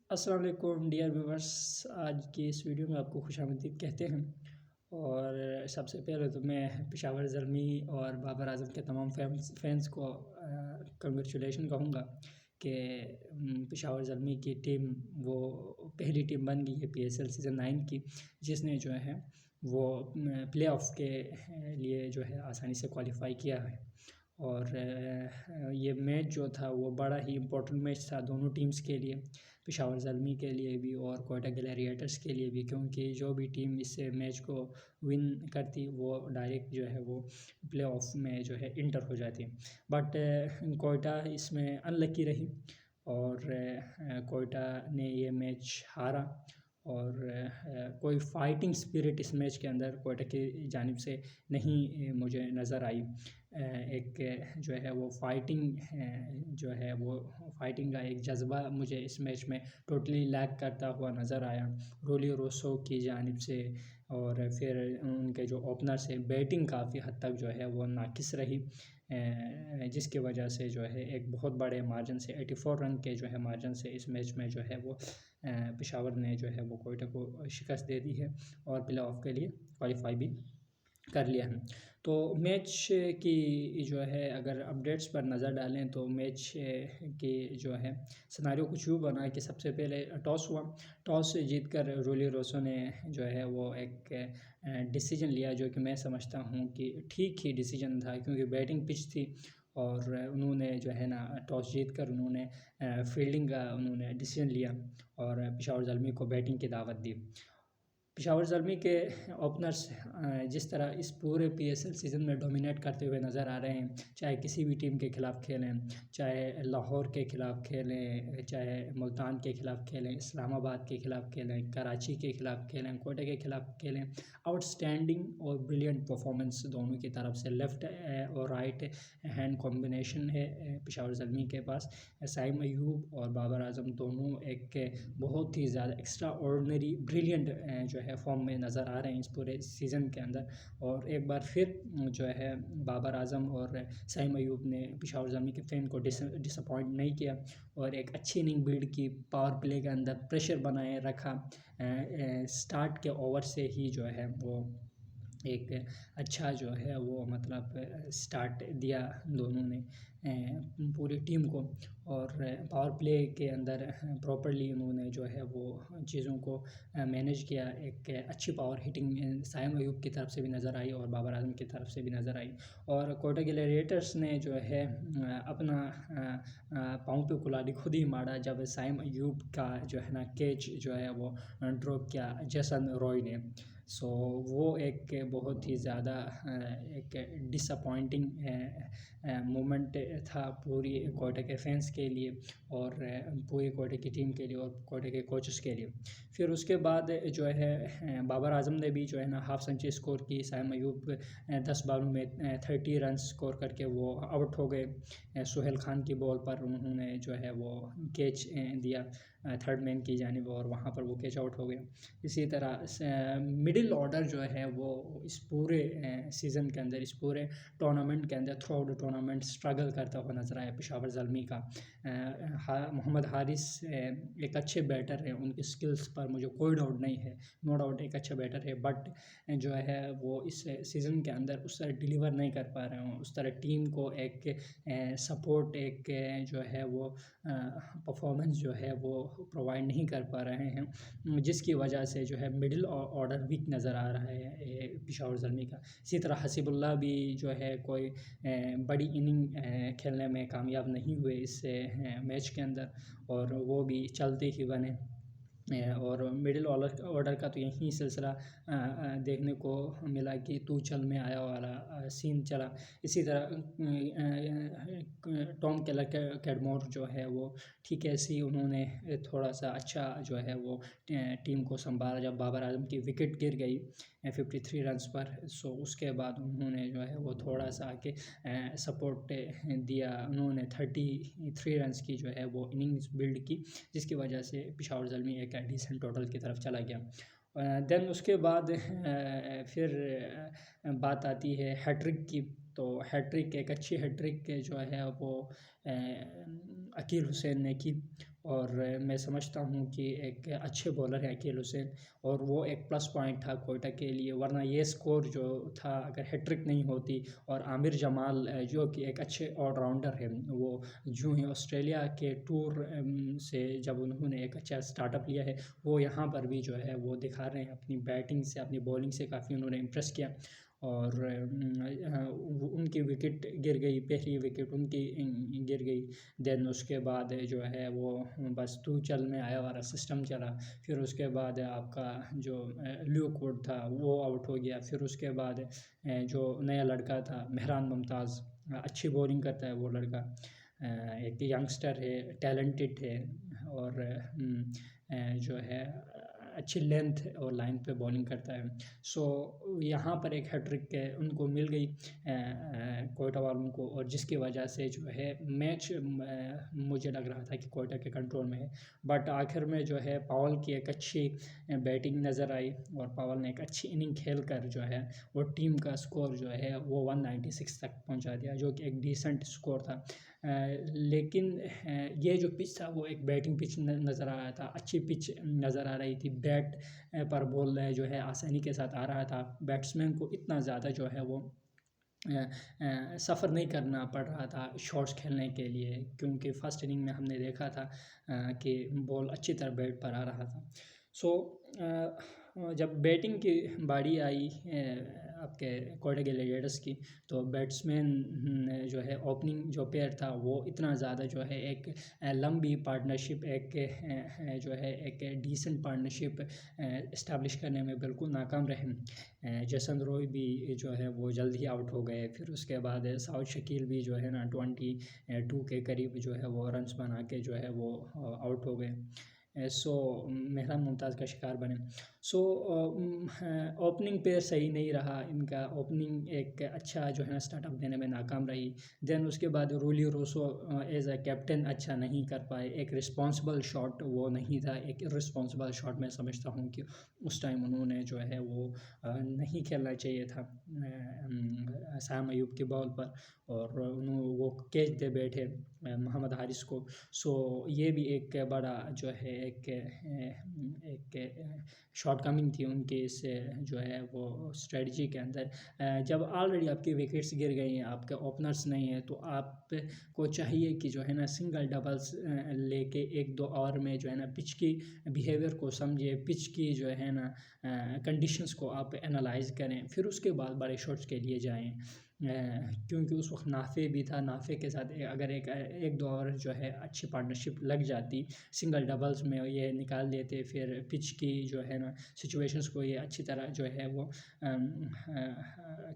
अस्सलाम वालेकुम dear viewers. आज की इस वीडियो में आपको खुशामदीद कहते हैं। और सबसे पहले तो मैं पेशावर ज़ल्मी और बाबर आज़म के तमाम फैंस को कंग्रेचुलेशन कहूँगा कि पेशावर ज़ल्मी की टीम वो पहली टीम बन गई है PSL सीज़न 9 की, जिसने जो है वो प्ले ऑफ के लिए जो है आसानी से क्वालिफाई किया है। और ये मैच जो था वो बड़ा ही इम्पोर्टेंट मैच था दोनों टीम्स के लिए, पेशावर ज़ल्मी के लिए भी और कोयटा ग्लैडिएटर्स के लिए भी, क्योंकि जो भी टीम इस मैच को विन करती वो डायरेक्ट जो है वो प्ले ऑफ में जो है इंटर हो जाती। बट कोयटा इसमें अनलकी रही और कोयटा ने ये मैच हारा। और कोई फाइटिंग स्पिरिट इस मैच के अंदर कोयटा की जानिब से नहीं मुझे नज़र आई। एक जो है वो फाइटिंग जो है वो फाइटिंग का एक जज्बा मुझे इस मैच में टोटली लैक करता हुआ नज़र आया रोली रोसो की जानिब से। और फिर उनके जो ओपनर से बैटिंग काफ़ी हद तक जो है वो नाकिस रही, जिसकी वजह से जो है एक बहुत बड़े मार्जिन से 84 रन के जो है मार्जिन से इस मैच में जो है वो पेशावर ने जो है वो कोयटा को शिकस्त दे दी है और प्ले ऑफ के लिए क्वालिफाई भी कर लिया है। तो मैच की जो है अगर अपडेट्स पर नज़र डालें तो मैच की जो है सिनारियो कुछ यूँ बना कि सबसे पहले टॉस हुआ। टॉस जीतकर रोली रोसो ने जो है वो एक डिसीजन लिया, जो कि मैं समझता हूँ कि ठीक ही डिसीजन था, क्योंकि बैटिंग पिच थी और उन्होंने जो है ना टॉस जीतकर उन्होंने फील्डिंग का उन्होंने डिसीजन लिया और पेशावर ज़ल्मी को बैटिंग की दावत दी। पेशावर ज़ल्मी के ओपनर्स जिस तरह इस पूरे PSL सीज़न में डोमिनेट करते हुए नज़र आ रहे हैं, चाहे किसी भी टीम के ख़िलाफ़ खेलें, चाहे लाहौर के ख़िलाफ़ खेलें, चाहे मुल्तान के ख़िलाफ़ खेलें, इस्लामाबाद के ख़िलाफ़ खेलें, कराची के ख़िलाफ़ खेलें, कोयटा के ख़िलाफ़ खेलें, आउटस्टैंडिंग और ब्रिलियंट परफॉर्मेंस दोनों की तरफ से। लेफ़्ट और राइट हैंड कॉम्बिनेशन है पेशावर ज़ल्मी के पास। साइम अयूब और बाबर आज़म दोनों एक बहुत ही ज़्यादा एक्स्ट्रा ऑर्डिनरी ब्रिलियंट जो है फॉर्म में नज़र आ रहे हैं इस पूरे सीज़न के अंदर। और एक बार फिर जो है बाबर आज़म और साइम अयूब ने पेशावर ज़ल्मी के फैन को डिसअपॉइंट नहीं किया और एक अच्छी इनिंग बिल्ड की, पावर प्ले के अंदर प्रेशर बनाए रखा। स्टार्ट के ओवर से ही जो है वो एक अच्छा जो है वो मतलब स्टार्ट दिया दोनों ने पूरी टीम को। और पावर प्ले के अंदर प्रॉपर्ली उन्होंने जो है वो चीज़ों को मैनेज किया। एक अच्छी पावर हिटिंग साइम अयूब की तरफ से भी नज़र आई और बाबर आज़म की तरफ से भी नज़र आई। और कोयटा ग्लैडिएटर्स ने जो है अपना पाँव पे कुल्हाड़ी खुद ही मारा जब साइम अयूब का जो है ना कैच जो है वो ड्रॉप किया जेसन रॉय ने। सो वो एक बहुत ही ज़्यादा एक डिसअपॉइंटिंग मोमेंट था पूरी कोयटा के फैंस के लिए और पूरी कोयटा की टीम के लिए और कोयटा के कोचेस के लिए। फिर उसके बाद जो है बाबर आज़म ने भी जो है ना हाफ सेंचुरी स्कोर की। साइम अयूब 10 बॉलों में 30 रन स्कोर करके वो आउट हो गए। सुहेल खान की बॉल पर उन्होंने जो है वो कैच दिया थर्ड मैन की जानिब और वहाँ पर वो कैच आउट हो गए। इसी तरह मिडिल ऑर्डर जो है वो इस पूरे सीज़न के अंदर, इस पूरे टूर्नामेंट के अंदर through out the tournament struggle करता हुआ नज़र आया पेशावर ज़ल्मी का। मोहम्मद हारिस एक अच्छे बैटर हैं, उनकी स्किल्स पर मुझे कोई डाउट नहीं है, नो डाउट एक अच्छा बैटर है, बट जो है वो इस सीज़न के अंदर उस तरह डिलीवर नहीं कर पा रहे हैं, उस तरह टीम को एक सपोर्ट, एक जो है वो परफॉर्मेंस जो है वो प्रोवाइड नहीं कर पा रहे हैं, जिसकी वजह से जो है मिडिल ऑर्डर वीक नज़र आ रहा है पेशावर ज़ल्मी का। इसी तरह हसीबुल्लाह भी जो है कोई बड़ी इनिंग खेलने में कामयाब नहीं हुए इस मैच के अंदर और वो भी चलते ही बने। और मिडिल ऑर्डर का तो यही सिलसिला देखने को मिला कि तू चल में आया वाला सीन चला। इसी तरह टॉम केलर कैडमोर जो है वो ठीक ऐसे ही उन्होंने थोड़ा सा अच्छा जो है वो टीम को संभाला जब बाबर आजम की विकेट गिर गई 53 रन्स पर। सो उसके बाद उन्होंने जो है वो थोड़ा सा आके सपोर्ट दिया, उन्होंने 33 रन्स की जो है वो इनिंग्स बिल्ड की, जिसकी वजह से पेशावर ज़ल्मी एक डिसेंट टोटल की तरफ चला गया। देन उसके बाद फिर बात आती है हैट्रिक की। तो हैट्रिक, एक अच्छी हैट्रिक जो है वो अकील हुसैन ने की और मैं समझता हूँ कि एक अच्छे बॉलर हैं अकील हुसैन, और वो एक प्लस पॉइंट था कोयटा के लिए, वरना ये स्कोर जो था अगर हैट्रिक नहीं होती। और आमिर जमाल जो कि एक अच्छे ऑलराउंडर हैं, वो यूँ ही ऑस्ट्रेलिया के टूर से जब उन्होंने एक अच्छा स्टार्टअप लिया है, वो यहाँ पर भी जो है वो दिखा रहे हैं अपनी बैटिंग से, अपनी बॉलिंग से काफ़ी उन्होंने इम्प्रेस किया। और उनकी विकेट गिर गई, पहली विकेट उनकी गिर गई। देन उसके बाद जो है वो बस तू चल में आया वाला सिस्टम चला। फिर उसके बाद आपका जो ल्यूक वुड था वो आउट हो गया। फिर उसके बाद जो नया लड़का था मेहरान मुमताज़, अच्छी बॉलिंग करता है वो लड़का, एक यंगस्टर है, टैलेंटेड है, और जो है अच्छी लेंथ और लाइन पे बॉलिंग करता है। सो यहाँ पर एक हैट्रिक उनको मिल गई कोयटा वालों को, और जिसकी वजह से जो है मैच मुझे लग रहा था कि कोयटा के कंट्रोल में है। बट आखिर में जो है पावल की एक अच्छी बैटिंग नज़र आई, और पावल ने एक अच्छी इनिंग खेल कर जो है वो टीम का स्कोर जो है वो 196 तक पहुंचा दिया, जो कि एक डिसेंट स्कोर था। लेकिन ये जो पिच था वो एक बैटिंग पिच नज़र आ रहा था, अच्छी पिच नज़र आ रही थी। बैट पर बॉल जो है आसानी के साथ आ रहा था, बैट्समैन को इतना ज़्यादा जो है वो सफ़र नहीं करना पड़ रहा था शॉट्स खेलने के लिए, क्योंकि फ़र्स्ट इनिंग में हमने देखा था कि बॉल अच्छी तरह बैट पर आ रहा था। सो जब बैटिंग की बारी आई आपके कोयटा ग्लैडिएटर्स की, तो बैट्समैन जो है ओपनिंग जो पेयर था वो इतना ज़्यादा जो है एक लंबी पार्टनरशिप, एक जो है एक डिसेंट पार्टनरशिप इस्टेब्लिश करने में बिल्कुल नाकाम रहे। जसन रॉय भी जो है वो जल्द ही आउट हो गए। फिर उसके बाद साउथ शकील भी जो है ना 22 के करीब जो है वो रन्स बना के जो है वो आउट हो गए। सो मेहरान मुमताज़ का शिकार बने। सो ओपनिंग पेयर सही नहीं रहा इनका, ओपनिंग एक अच्छा जो है ना स्टार्टअप देने में नाकाम रही। देन उसके बाद रूली रोसो एज अ कैप्टन अच्छा नहीं कर पाए, एक रिस्पॉन्सिबल शॉट वो नहीं था, एक इररिस्पॉन्सिबल शॉट मैं समझता हूँ कि उस टाइम उन्होंने जो है वो नहीं खेलना चाहिए था साम अयूब की बॉल पर, और उन्होंने वो कैच दे बैठे मोहम्मद हारिस को। सो ये भी एक बड़ा जो है एक शॉर्ट कमिंग थी उनके इस जो है वो स्ट्रेटजी के अंदर। जब ऑलरेडी आपकी विकेट्स गिर गई हैं, आपके ओपनर्स नहीं हैं, तो आपको चाहिए कि जो है ना सिंगल डबल्स लेके 1-2 ओवर में जो है ना पिच की बिहेवियर को समझे, पिच की जो है ना कंडीशंस को आप एनालाइज करें, फिर उसके बाद बड़े शॉट्स के लिए जाएं। क्योंकि उस वक्त नाफे भी था, नाफे के साथ अगर एक दो ओवर जो है अच्छी पार्टनरशिप लग जाती, सिंगल डबल्स में ये निकाल देते, फिर पिच की जो है ना सिचुएशंस को ये अच्छी तरह जो है वो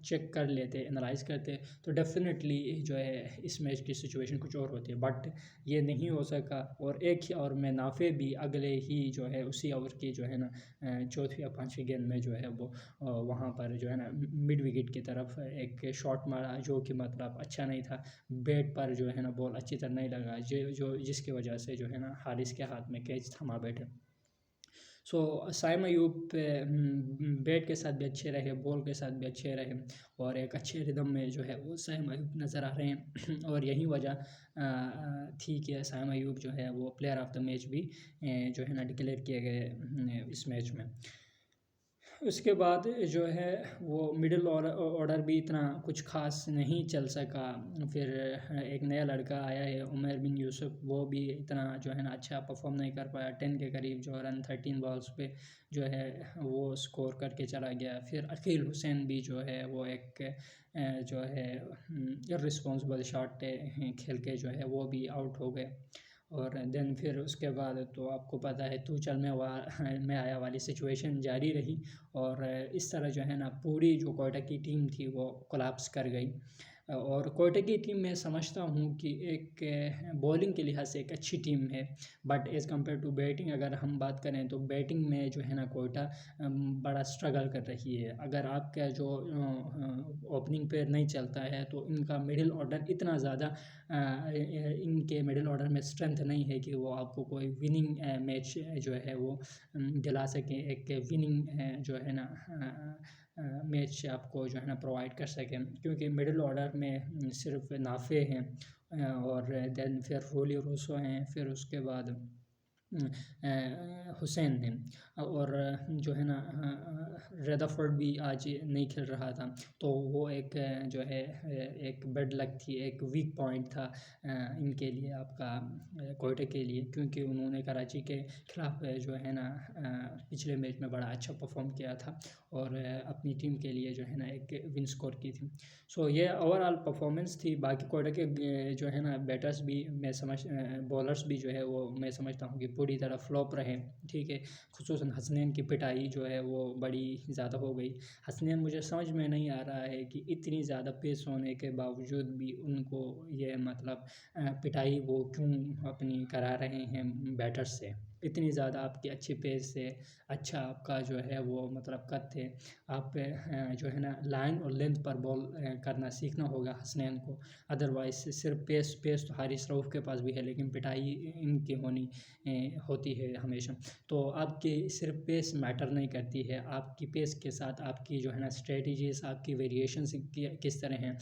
चेक कर लेते, एनालाइज करते, तो डेफिनेटली जो है इस मैच की सिचुएशन कुछ और होती है। बट ये नहीं हो सका, और एक ही ओवर में नाफे भी अगले ही जो है उसी ओवर की जो है ना चौथी या पाँचवीं गेंद में जो है वो वहाँ पर जो है ना मिड विकेट की तरफ एक शॉट मारा, जो कि मतलब अच्छा नहीं था। बैट पर जो है ना बॉल अच्छी तरह नहीं लगा, जो जिसकी वजह से जो है ना हारिस के हाथ में कैच थमा बैठे। सो साइम अयूब बैट के साथ भी अच्छे रहे, बॉल के साथ भी अच्छे रहे, और एक अच्छे रिदम में जो है वो साइम अयूब नज़र आ रहे हैं। और यही वजह थी कि साइम अयूब जो है वो प्लेयर ऑफ द मैच भी जो है ना डिक्लेयर किए गए इस मैच में। उसके बाद जो है वो मिडिल ऑर्डर भी इतना कुछ ख़ास नहीं चल सका। फिर एक नया लड़का आया है उमर बिन यूसुफ, वो भी इतना जो है ना अच्छा परफॉर्म नहीं कर पाया। 10 के करीब जो रन 13 बॉल्स पे जो है वो स्कोर करके चला गया। फिर अकील हुसैन भी जो है वो एक जो है इररिस्पॉन्सिबल शॉट खेल के जो है वो भी आउट हो गए। और देन फिर उसके बाद तो आपको पता है तू चल में आया वाली सिचुएशन जारी रही, और इस तरह जो है ना पूरी जो कोयटा की टीम थी वो कोलैप्स कर गई। और कोयटा की टीम मैं समझता हूँ कि एक बॉलिंग के लिहाज से एक अच्छी टीम है, but as compare to batting अगर हम बात करें तो बैटिंग में जो है ना कोयटा बड़ा स्ट्रगल कर रही है। अगर आपका जो ओपनिंग पेयर नहीं चलता है, तो इनका मिडिल ऑर्डर इतना ज़्यादा इनके मिडिल ऑर्डर में स्ट्रेंथ नहीं है कि वो आपको कोई विनिंग मैच जो है वो दिला सकें, एक विनिंग जो है ना मैच आपको जो है ना प्रोवाइड कर सकें। क्योंकि मिडिल ऑर्डर में सिर्फ नाफे हैं, और देन फिर रोली रोसो हैं, फिर उसके बाद हुसैन ने। और जो है ना रदरफोर्ड भी आज नहीं खेल रहा था, तो वो एक जो है एक बैड लक थी, एक वीक पॉइंट था इनके लिए, आपका कोयटा के लिए, क्योंकि उन्होंने कराची के खिलाफ जो है ना पिछले मैच में बड़ा अच्छा परफॉर्म किया था और अपनी टीम के लिए जो है ना एक विन स्कोर की थी। सो ये ओवरऑल परफॉर्मेंस थी। बाकी कोयटा के जो है ना बैटर्स भी मैं बॉलर्स भी जो है वो मैं समझता हूँ कि पूरी तरह फ्लॉप रहे, ठीक है। खुसूसन हसनैन की पिटाई जो है वो बड़ी ज़्यादा हो गई। हसनैन मुझे समझ में नहीं आ रहा है कि इतनी ज़्यादा पेस होने के बावजूद भी उनको ये मतलब पिटाई वो क्यों अपनी करा रहे हैं बैटर्स से। इतनी ज़्यादा आपकी अच्छी पेस से अच्छा आपका जो है वो मतलब कद थे, आप जो है ना लाइन और लेंथ पर बॉल करना सीखना होगा हसनैन को। अदरवाइज़ सिर्फ पेस तो हारिस रऊफ़ के पास भी है, लेकिन पिटाई इनकी होती है हमेशा। तो आपकी सिर्फ पेस मैटर नहीं करती है, आपकी पेस के साथ आपकी जो है ना स्ट्रेटजीज़, आपकी वेरिएशंस किस तरह हैं।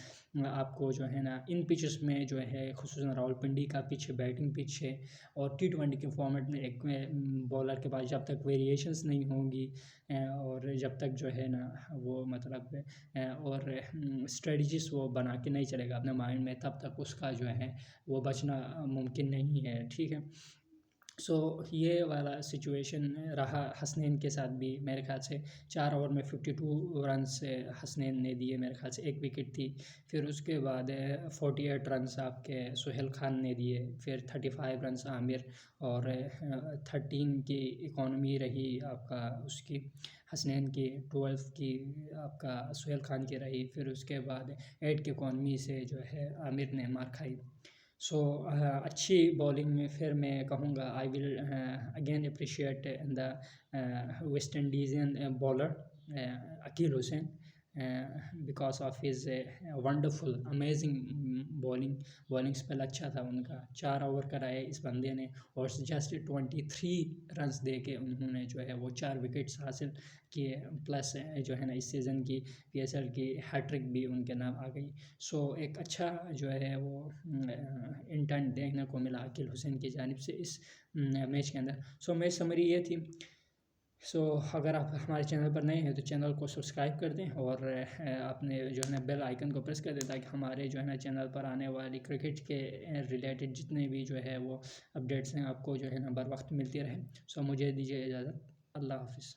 आपको जो है ना इन पिचेस में जो है खुसूसन रावलपिंडी का पिच बैटिंग पिच है, और T20 के फॉर्मेट में एक बॉलर के पास जब तक वेरिएशंस नहीं होंगी और जब तक जो है ना वो मतलब और स्ट्रेटजीज़ वो बना के नहीं चलेगा अपने माइंड में, तब तक उसका जो है वो बचना मुमकिन नहीं है, ठीक है। सो ये वाला सिचुएशन रहा हसनैन के साथ भी। मेरे ख्याल से 4 ओवर में 52 रन्स हसनैन ने दिए, मेरे ख्याल से 1 विकेट थी। फिर उसके बाद 48 रन्स आपके सुहेल खान ने दिए, फिर 35 रन्स आमिर, और 13 की इकॉनमी रही आपका उसकी हसनैन की, 12 की आपका सुहेल खान की रही, फिर उसके बाद 8 की इकॉनमी से जो है आमिर ने मार खाई। सो अच्छी बॉलिंग में फिर मैं कहूँगा I will again appreciate the West Indian bowler Akeal Hosein, because of his wonderful amazing bowling spell अच्छा था उनका। 4 ओवर कराए इस बंदे ने, और जस्ट 23 रन्स दे के उन्होंने जो है वो 4 विकेट्स हासिल किए, प्लस जो है ना इस सीज़न की PSL की हैट्रिक भी उनके नाम आ गई। सो एक अच्छा जो है वो इंटेंट देखने को मिला अकील हुसैन की जानिब से इस मैच के अंदर। सो मैच समरी ये थी। सो अगर आप हमारे चैनल पर नए हैं तो चैनल को सब्सक्राइब कर दें, और अपने जो है ना बेल आइकन को प्रेस कर दें, ताकि हमारे जो है ना चैनल पर आने वाली क्रिकेट के रिलेटेड जितने भी जो है वो अपडेट्स हैं आपको जो है ना बर वक्त मिलती रहे। सो मुझे दीजिए इजाज़त। अल्लाह हाफिज़।